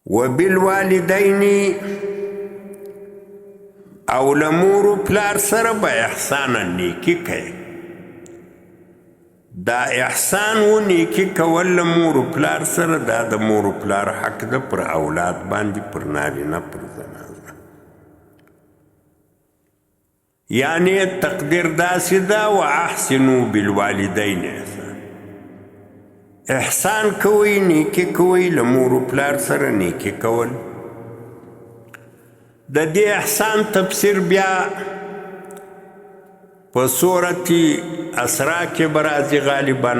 وبالوالدین او له مور و پلار سره به احسانا نیکي کوي. دا احسان و نیکي کول له مور و پلار سره دا د مور و پلار حق ده پر اولاد باندې، پر نارینه پر زنانه. یعنی تقدیر داسې ده واحسنوا بالوالدین احسان، احسان کوئ نیکي کوئ له مور و پلار سره نیکي کول. د دې احسان تفسیر بیا په سورت اسراء کې به راځي غالبا،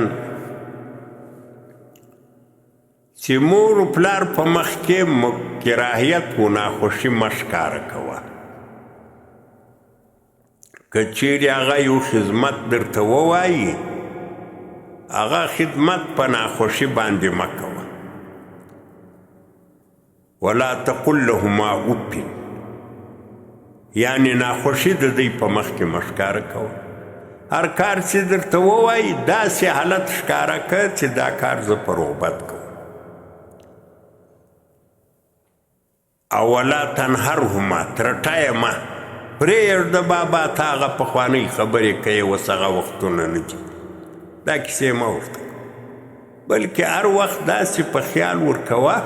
چې مور و پلار په مخ کې کراهیت و ناخوشي مه ښکاره کوه. که چیرې هغه یو خدمت درته ووایي، هغه خدمت په ناخوشي باندې مه کوه. ولا تقل لهما اف، یعنی ناخوشي د دوی په مخ کې مه ښکاره کوه. هر کار چې درته ووایي داسې حالت ښکاره کړه چې دا کار زه په رغبت کوم. او ولا تنهرهما، ترټه یې مه، پرېږده بابا تا هغه پخوانۍ خبرې کوې، اوس هغه وختونه نه دي، دا کیسې مه ورته کوه. بلکې هر وخت داسې په خیال ورکوه،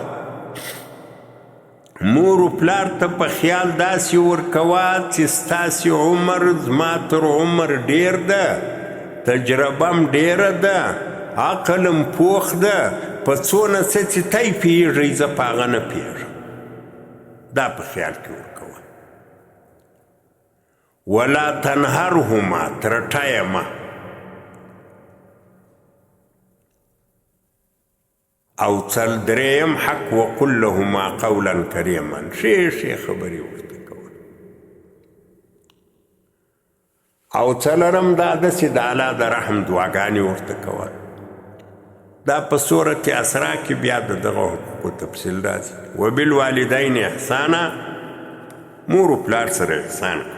مور و پلار ته په خیال داسې ورکوه چې ستاسې عمر زما تر عمر ډیر ده، تجربه م ډیره ده، عقل م پوخ ده، په څونه څه چې تی پوهېږئ زه په هغه نه پوهېږم. دا په خیال کې ورکوه. ولا تنهرهما، ترټه یې مه. او دریم حق وقل لهما قولا کریما، ښې خبرې ورته کوه. او څلرم دا ده چې د الله د رحم دعاګانې ورته کوه. دا په سورت اسراء کې بیا د دغه حقوقو تفصیل راځي. وبالوالدین احسانا، مور و پلار سره احسان کوه.